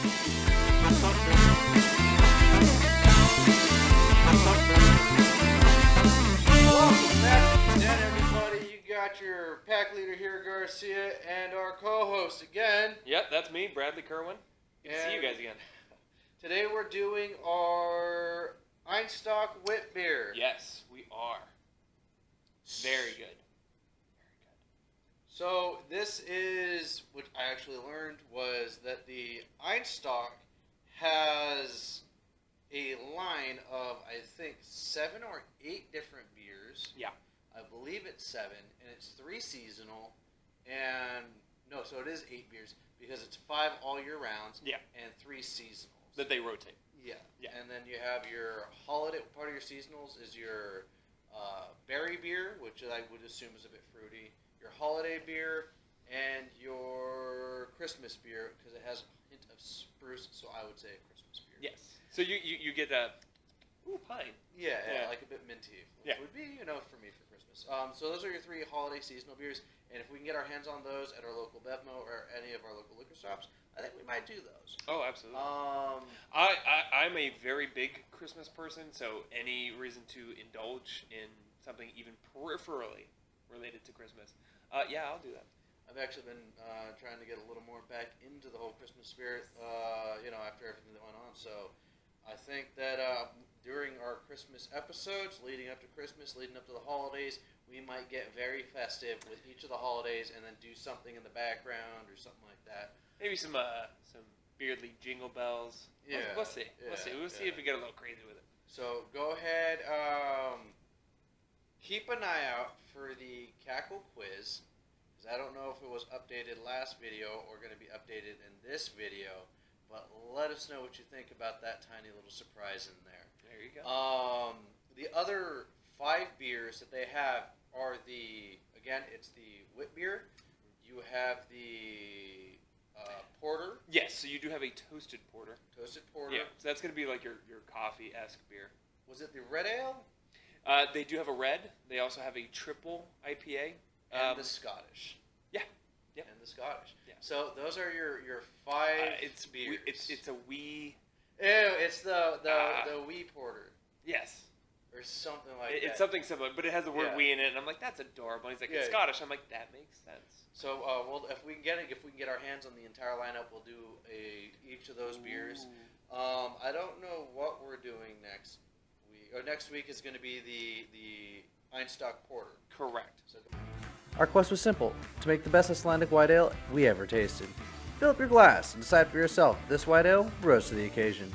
Welcome back again, everybody. You got your pack leader here, Garcia, and our co-host again. Yep, that's me, Bradley Kerwin. Good to see you guys again. Today we're doing our Einstock Whitbeir. Yes, we are. Very good. So this is, what I actually learned was that the Einstock has a line of, I think, 7 or 8 different beers. Yeah. I believe it's 7, and it's 3 seasonal, and no, so it is 8 beers because it's 5 all year rounds. Yeah. And 3 seasonals that they rotate. Yeah. Yeah. And then you have your holiday part of your seasonals is your berry beer, which I would assume is a bit fruity. Your holiday beer and your Christmas beer because it has a hint of spruce, so I would say a Christmas beer. Yes. So you get that. Ooh, pine. Yeah, like a bit minty, which would be, for me for Christmas. So those are your 3 holiday seasonal beers, and if we can get our hands on those at our local Bevmo or any of our local liquor shops, I think we might do those. Oh, absolutely. I'm a very big Christmas person, so any reason to indulge in something even peripherally related to Christmas, I'll do that. I've actually been trying to get a little more back into the whole Christmas spirit, after everything that went on. So I think that during our Christmas episodes, leading up to Christmas, leading up to the holidays, we might get very festive with each of the holidays and then do something in the background or something like that. Maybe some Beardly jingle bells. Yeah. We'll see. We'll see if we get a little crazy with it. So go ahead, keep an eye out for the Cackle quiz, because I don't know if it was updated last video or going to be updated in this video, but let us know what you think about that tiny little surprise in there. There you go. The other 5 beers that they have are it's the Whitbeir. You have the porter. Yes, so you do have a toasted porter. Toasted porter. Yeah, so that's going to be like your coffee-esque beer. Was it the red ale? They do have a red. They also have a triple IPA. And the Scottish. Yeah. Yep. And the Scottish. Yeah. So those are your 5 beers. It's a wee... Ew, it's the wee porter. Yes. Or something like that. It's something similar, but it has the word Yeah. "we" in it, and I'm like, that's adorable. And he's like, it's Scottish. I'm like, that makes sense. So, if we can get our hands on the entire lineup, we'll do each of those beers. I don't know what we're doing next week. Or next week is going to be the Einstock Porter. Correct. So, our quest was simple: to make the best Icelandic white ale we ever tasted. Fill up your glass and decide for yourself if this white ale rose to the occasion.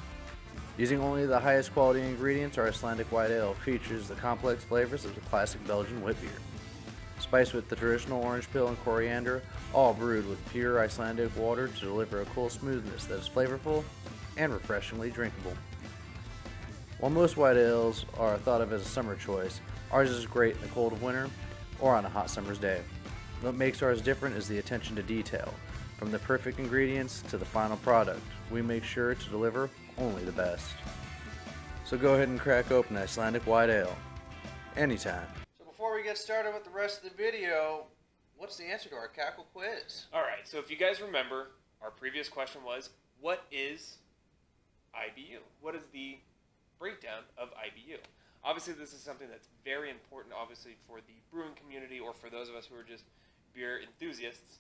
Using only the highest quality ingredients, our Icelandic white ale features the complex flavors of the classic Belgian Whitbeir. Spiced with the traditional orange peel and coriander, all brewed with pure Icelandic water to deliver a cool smoothness that is flavorful and refreshingly drinkable. While most white ales are thought of as a summer choice, ours is great in the cold of winter or on a hot summer's day. What makes ours different is the attention to detail. From the perfect ingredients to the final product, we make sure to deliver only the best. So go ahead and crack open Icelandic white ale. Anytime. So before we get started with the rest of the video, what's the answer to our Cackle quiz? All right, so if you guys remember, our previous question was, what is IBU? What is the breakdown of IBU? Obviously, this is something that's very important, obviously, for the brewing community or for those of us who are just beer enthusiasts.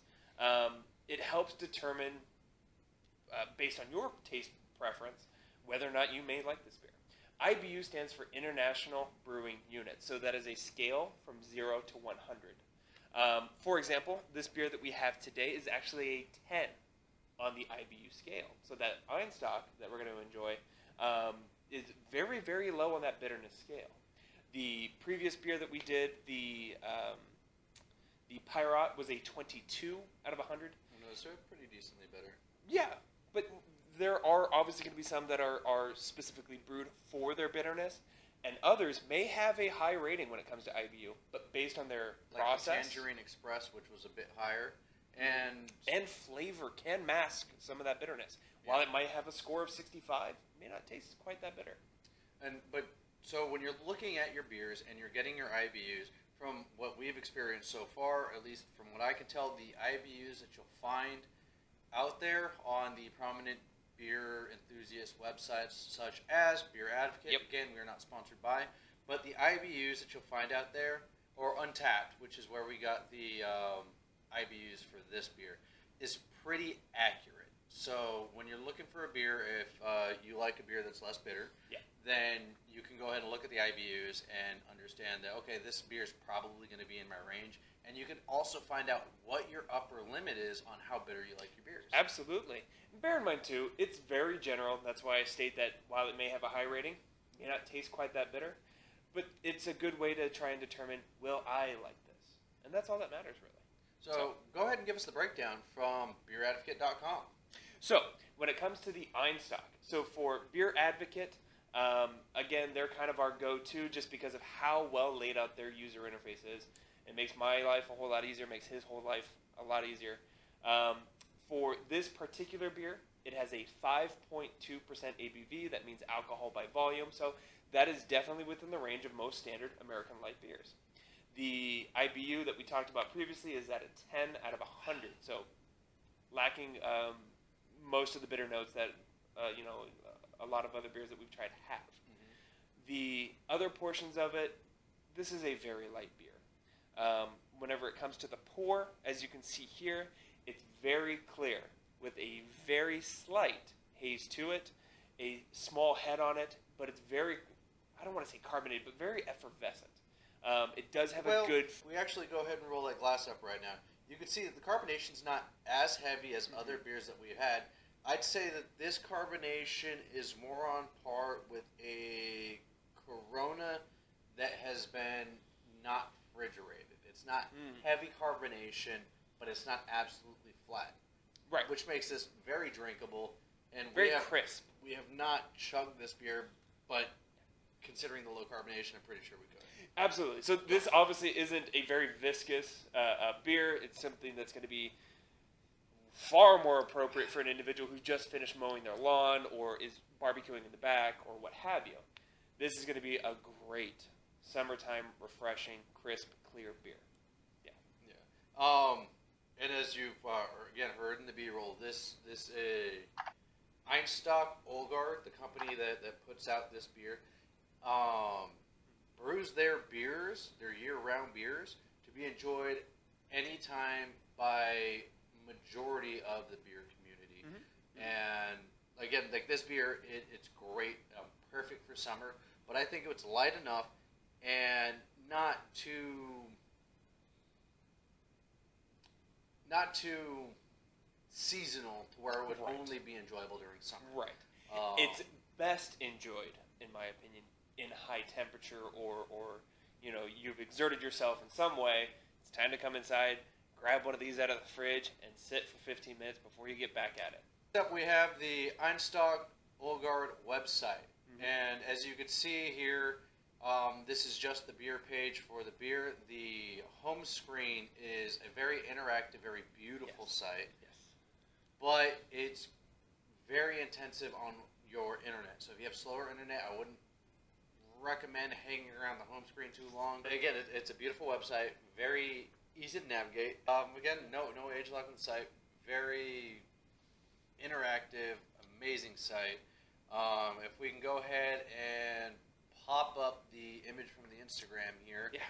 It helps determine, based on your taste preference, whether or not you may like this beer. IBU stands for International Brewing Unit, so that is a scale from 0 to 100. For example, this beer that we have today is actually a 10 on the IBU scale. So that Einstock that we're going to enjoy is very, very low on that bitterness scale. The previous beer that we did, the Pirate, was a 22 out of 100. So pretty decently better. Yeah, but there are obviously going to be some that are specifically brewed for their bitterness, and others may have a high rating when it comes to IBU, but based on their process. The Tangerine Express, which was a bit higher, and flavor can mask some of that bitterness. Yeah. While it might have a score of 65, it may not taste quite that bitter. So when you're looking at your beers and you're getting your IBUs, from what we've experienced so far, at least from what I can tell, the IBUs that you'll find out there on the prominent beer enthusiast websites such as Beer Advocate. Yep. Again, we are not sponsored by, but the IBUs that you'll find out there, or Untapped, which is where we got the IBUs for this beer, is pretty accurate. So when you're looking for a beer, if you like a beer that's less bitter, Yeah. then you can go ahead and look at the IBUs and understand that, okay, this beer is probably going to be in my range. And you can also find out what your upper limit is on how bitter you like your beers. Absolutely. And bear in mind, too, it's very general. That's why I state that while it may have a high rating, it may not taste quite that bitter. But it's a good way to try and determine, will I like this? And that's all that matters, really. So go ahead and give us the breakdown from beeradvocate.com. So, when it comes to the Einstock, so for Beer Advocate, again, they're kind of our go-to just because of how well laid out their user interface is. It makes my life a whole lot easier, makes his whole life a lot easier. For this particular beer, it has a 5.2% ABV. That means alcohol by volume. So that is definitely within the range of most standard American light beers. The IBU that we talked about previously is at a 10 out of 100. So lacking most of the bitter notes that a lot of other beers that we've tried have. Mm-hmm. The other portions of it, this is a very light beer. Whenever it comes to the pour, as you can see here, it's very clear with a very slight haze to it, a small head on it, but it's very, I don't want to say carbonated, but very effervescent. It does have a good... We actually go ahead and roll that glass up right now. You can see that the carbonation's not as heavy as other beers that we've had. I'd say that this carbonation is more on par with a Corona that has been not refrigerated. It's not heavy carbonation, but it's not absolutely flat. Right. Which makes this very drinkable. And very crisp. We have not chugged this beer, but considering the low carbonation, I'm pretty sure we could. Absolutely. So this obviously isn't a very viscous beer. It's something that's going to be far more appropriate for an individual who just finished mowing their lawn or is barbecuing in the back or what have you. This is going to be a great summertime, refreshing, crisp, clear beer. Yeah. And as you've again heard in the B-roll, this is Einstock Olgard, the company that puts out this beer, brews their beers, their year-round beers, to be enjoyed anytime by majority of the beer community. Mm-hmm. And again, like this beer, it's great, perfect for summer. But I think it's light enough and not too seasonal to where it would only be enjoyable during summer. Right. It's best enjoyed, in my opinion, in high temperature or you've exerted yourself in some way. It's time to come inside, grab one of these out of the fridge, and sit for 15 minutes before you get back at it. Next up, we have the Einstock Olgard website. Mm-hmm. And as you can see here, this is just the beer page for the beer. The home screen is a very interactive, very beautiful site. Yes. But it's very intensive on your internet. So if you have slower internet, I wouldn't recommend hanging around the home screen too long. But again, it's a beautiful website, very easy to navigate. Again, no age lock on the site. Very interactive, amazing site. If we can go ahead and pop up the image from the Instagram here. Yeah.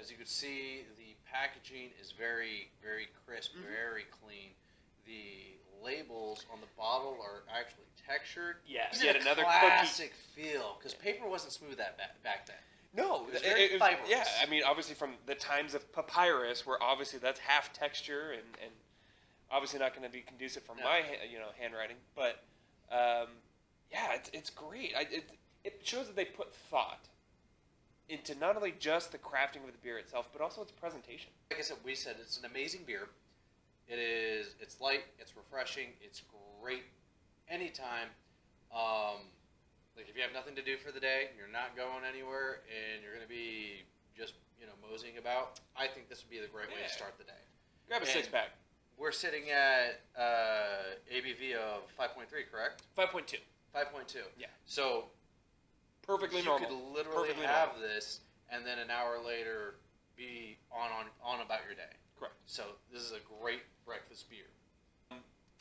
As you can see, the packaging is very, very crisp, very clean. The labels on the bottle are actually textured. Yes. Yet another classic feel, because paper wasn't smooth back then. No, it was very fibrous. Yeah, I mean, obviously from the times of papyrus, where obviously that's half texture and obviously not going to be conducive for my handwriting, but yeah, it's great. It shows that they put thought into not only just the crafting of the beer itself, but also its presentation. Like I said, it's an amazing beer. It's light, it's refreshing, it's great anytime. Like if you have nothing to do for the day, you're not going anywhere, and you're going to be just moseying about, I think this would be the great way to start the day. Grab a six-pack. We're sitting at ABV of 5.3, correct? 5.2. 5.2. Yeah. So perfectly normal. You could literally have this, and then an hour later be on about your day. Correct. So this is a great breakfast beer.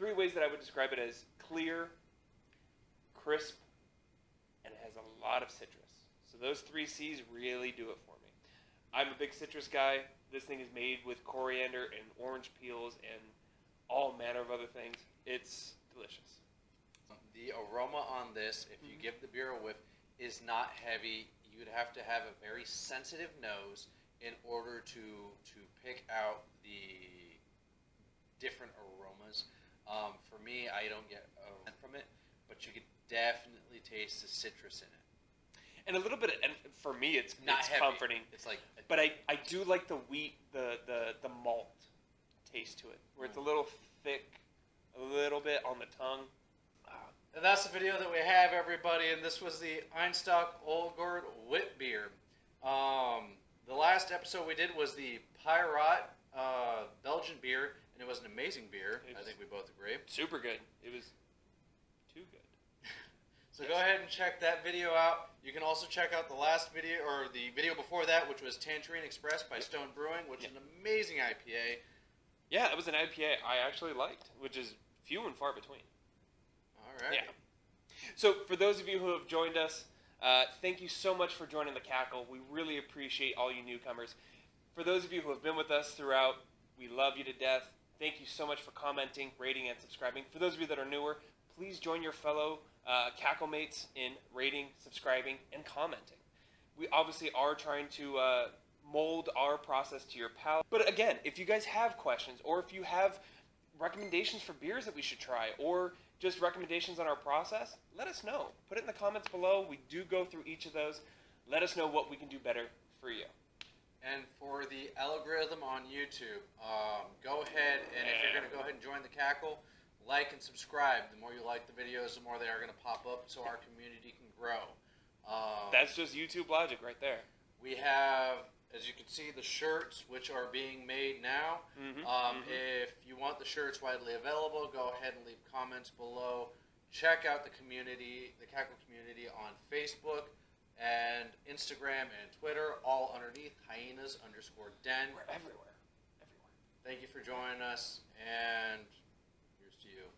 3 ways that I would describe it as clear, crisp, and it has a lot of citrus. So those 3 C's really do it for me. I'm a big citrus guy. This thing is made with coriander and orange peels and all manner of other things. It's delicious. The aroma on this, if you give the beer a whiff, is not heavy. You'd have to have a very sensitive nose in order to pick out the different aromas. For me, I don't get a from it, but you could definitely taste the citrus in it. And a little bit, and for me, it's Heavy. comforting. It's like, But I do like the wheat, the malt taste to it, where it's a little thick, a little bit on the tongue. and that's the video that we have, everybody. And this was the Einstock Olgord Whitbeir. The last episode we did was the Pirate Belgian beer, and it was an amazing beer. I think we both agree. Super good. It was too good. So go ahead and check that video out. You can also check out the last video, or the video before that, which was Tangerine Express by Stone Brewing, which is an amazing IPA. Yeah, it was an IPA I actually liked, which is few and far between. All right. Yeah. So for those of you who have joined us, thank you so much for joining the Cackle. We really appreciate all you newcomers. For those of you who have been with us throughout, we love you to death. Thank you so much for commenting, rating, and subscribing. For those of you that are newer, please join your fellow Cackle mates in rating, subscribing, and commenting. We obviously are trying to mold our process to your palate. But again, if you guys have questions, or if you have recommendations for beers that we should try, or just recommendations on our process, let us know. Put it in the comments below. We do go through each of those. Let us know what we can do better for you. And for the algorithm on YouTube, go ahead, and if you're going to go ahead and join the Cackle, like and subscribe. The more you like the videos, the more they are going to pop up so our community can grow. That's just YouTube logic right there. We have, as you can see, the shirts, which are being made now. If you want the shirts widely available, go ahead and leave comments below. Check out the community, the Cackle community on Facebook and Instagram and Twitter, all underneath Hyenas_den. We're everywhere. Thank you for joining us, and here's to you.